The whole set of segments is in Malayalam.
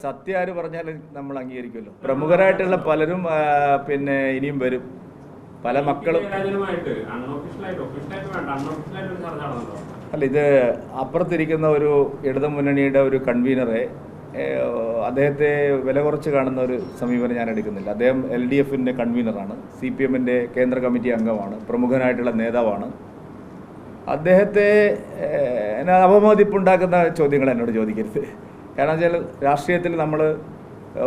സത്യം ആര് പറഞ്ഞാലും നമ്മൾ അംഗീകരിക്കുമല്ലോ. പ്രമുഖരായിട്ടുള്ള പലരും പിന്നെ ഇനിയും വരും. പല മക്കളും അല്ല, ഇത് അപ്പുറത്തിരിക്കുന്ന ഒരു ഇടതുമുന്നണിയുടെ ഒരു കൺവീനറെ അദ്ദേഹത്തെ വില കുറച്ച് കാണുന്ന ഒരു സമീപനം ഞാൻ എടുക്കുന്നില്ല. അദ്ദേഹം LDFിൻ്റെ കൺവീനറാണ്, CPMൻ്റെ കേന്ദ്ര കമ്മിറ്റി അംഗമാണ്, പ്രമുഖനായിട്ടുള്ള നേതാവാണ്. അദ്ദേഹത്തെ അപമതിപ്പുണ്ടാക്കുന്ന ചോദ്യങ്ങൾ എന്നോട് ചോദിക്കരുത്. കാരണം വെച്ചാൽ രാഷ്ട്രീയത്തിൽ നമ്മൾ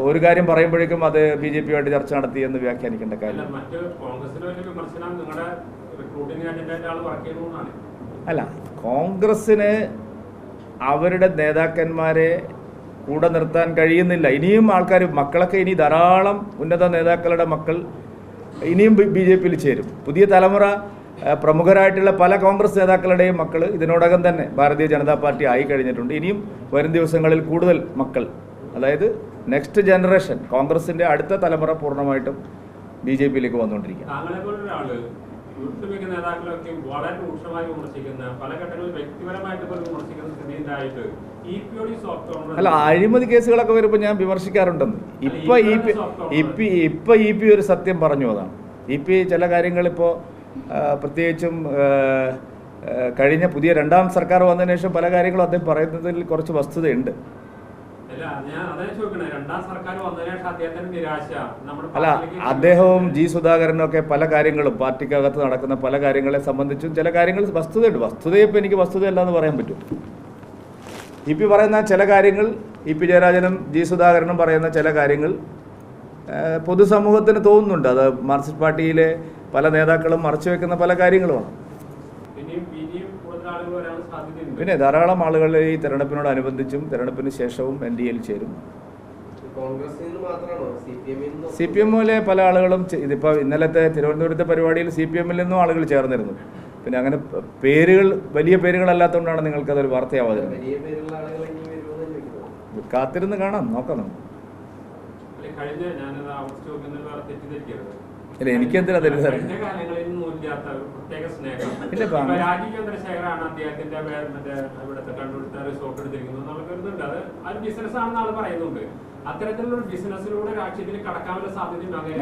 ഒരു കാര്യം പറയുമ്പോഴേക്കും അത് BJPയുമായിട്ട് ചർച്ച നടത്തി എന്ന് വ്യാഖ്യാനിക്കേണ്ട കാര്യം അല്ല. കോൺഗ്രസ്സിന് അവരുടെ നേതാക്കന്മാരെ കൂടെ നിർത്താൻ കഴിയുന്നില്ല. ഇനിയും ആൾക്കാർ, മക്കളൊക്കെ ഇനി ധാരാളം ഉന്നത നേതാക്കളുടെ മക്കൾ ഇനിയും BJPയിൽ ചേരും. പുതിയ തലമുറ പ്രമുഖരായിട്ടുള്ള പല കോൺഗ്രസ് നേതാക്കളുടെയും മക്കൾ ഇതിനോടകം തന്നെ ഭാരതീയ ജനതാ പാർട്ടി ആയി കഴിഞ്ഞിട്ടുണ്ട്. ഇനിയും വരും ദിവസങ്ങളിൽ കൂടുതൽ മക്കൾ, അതായത് നെക്സ്റ്റ് ജനറേഷൻ, കോൺഗ്രസിൻ്റെ അടുത്ത തലമുറ പൂർണ്ണമായിട്ടും BJPയിലേക്ക് വന്നുകൊണ്ടിരിക്കുക. അല്ല, അഴിമതി കേസുകളൊക്കെ വരുമ്പോൾ ഞാൻ വിമർശിക്കാറുണ്ടെന്ന്. ഇപ്പൊ EP ഒരു സത്യം പറഞ്ഞു. അതാണ് EP ചില കാര്യങ്ങൾ ഇപ്പോൾ പ്രത്യേകിച്ചും കഴിഞ്ഞ പുതിയ രണ്ടാം സർക്കാർ വന്നതിന് ശേഷം പല കാര്യങ്ങളും അദ്ദേഹം പറയുന്നതിൽ കുറച്ച് വസ്തുതയുണ്ട്. അല്ല, അദ്ദേഹവും G. സുധാകരനും ഒക്കെ പല കാര്യങ്ങളും പാർട്ടിക്കകത്ത് നടക്കുന്ന പല കാര്യങ്ങളെ സംബന്ധിച്ചും ചില കാര്യങ്ങൾ വസ്തുതയുണ്ട്. വസ്തുതയിപ്പോൾ എനിക്ക് വസ്തുതയല്ല എന്ന് പറയാൻ പറ്റും. EP പറയുന്ന ചില കാര്യങ്ങൾ, EP ജയരാജനും G. സുധാകരനും പറയുന്ന ചില കാര്യങ്ങൾ പൊതുസമൂഹത്തിന് തോന്നുന്നുണ്ട് അത് മാർക്സിസ്റ്റ് പാർട്ടിയിലെ പല നേതാക്കളും മറച്ചു വെക്കുന്ന പല കാര്യങ്ങളുമാണ്. പിന്നെ ധാരാളം ആളുകൾ ഈ തെരഞ്ഞെടുപ്പിനോടനുബന്ധിച്ചും തെരഞ്ഞെടുപ്പിന് ശേഷവും NDAയിൽ ചേരും. CPMലെ പല ആളുകളും ഇതിപ്പോൾ ഇന്നലത്തെ തിരുവനന്തപുരത്തെ പരിപാടിയിൽ CPMൽ നിന്നും ആളുകൾ ചേർന്നിരുന്നു. പിന്നെ അങ്ങനെ പേരുകൾ, വലിയ പേരുകളല്ലാത്തതുകൊണ്ടാണ് നിങ്ങൾക്കതൊരു വാർത്തയാവാതിരുന്നത്. കാത്തിരുന്ന് കാണാം, നോക്കാം. ഇല്ല, എനിക്കെന്തിനാ തെറ്റിദ്ധര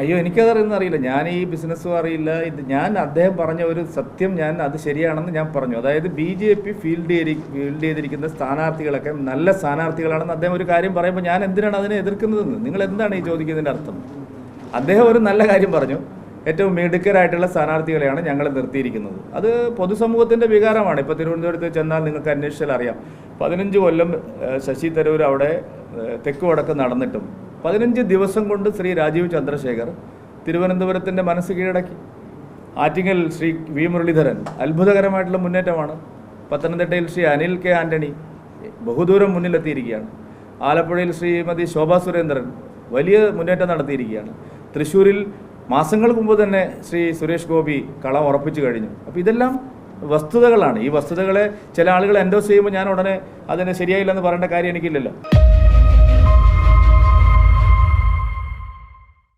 അയ്യോ, എനിക്കതറിയുന്ന അറിയില്ല. ഞാൻ ഈ ബിസിനസ്സും അറിയില്ല. ഇത് ഞാൻ അദ്ദേഹം പറഞ്ഞ ഒരു സത്യം, ഞാൻ അത് ശരിയാണെന്ന് ഞാൻ പറഞ്ഞു. അതായത് BJP ഫീൽഡ് ചെയ്തിരിക്കുന്ന സ്ഥാനാർത്ഥികളൊക്കെ നല്ല സ്ഥാനാർത്ഥികളാണെന്ന് അദ്ദേഹം ഒരു കാര്യം പറയുമ്പോൾ ഞാൻ എന്തിനാണ് അതിനെ എതിർക്കുന്നതെന്ന് നിങ്ങൾ എന്താണ് ഈ ചോദിക്കുന്നതിൻ്റെ അർത്ഥം? അദ്ദേഹം ഒരു നല്ല കാര്യം പറഞ്ഞു. ഏറ്റവും മിടുക്കരായിട്ടുള്ള സ്ഥാനാർത്ഥികളെയാണ് ഞങ്ങൾ നിർത്തിയിരിക്കുന്നത്. അത് പൊതുസമൂഹത്തിൻ്റെ വികാരമാണ്. ഇപ്പോൾ തിരുവനന്തപുരത്ത് ചെന്നാൽ നിങ്ങൾക്ക് അന്വേഷിച്ചാൽ അറിയാം. 15 കൊല്ലം ശശി തരൂർ അവിടെ തെക്ക് വടക്ക് നടന്നിട്ടും 15 ദിവസം കൊണ്ട് ശ്രീ രാജീവ് ചന്ദ്രശേഖർ തിരുവനന്തപുരത്തിൻ്റെ മനസ്സ് കീഴടക്കി. ആറ്റിങ്ങൽ ശ്രീ V. മുരളീധരൻ അത്ഭുതകരമായിട്ടുള്ള മുന്നേറ്റമാണ്. പത്തനംതിട്ടയിൽ ശ്രീ അനിൽ K. ആൻ്റണി ബഹുദൂരം മുന്നിലെത്തിയിരിക്കുകയാണ്. ആലപ്പുഴയിൽ ശ്രീമതി ശോഭാ സുരേന്ദ്രൻ വലിയ മുന്നേറ്റം നടത്തിയിരിക്കുകയാണ്. തൃശ്ശൂരിൽ മാസങ്ങൾക്ക് മുമ്പ് തന്നെ ശ്രീ സുരേഷ് ഗോപി കളം ഉറപ്പിച്ചു കഴിഞ്ഞു. അപ്പോൾ ഇതെല്ലാം വസ്തുതകളാണ്. ഈ വസ്തുതകളെ ചില ആളുകൾ എൻഡോസ് ചെയ്യുമ്പോൾ ഞാൻ ഉടനെ അതിന് ശരിയായില്ലെന്ന് പറയേണ്ട കാര്യം എനിക്കില്ലല്ലോ.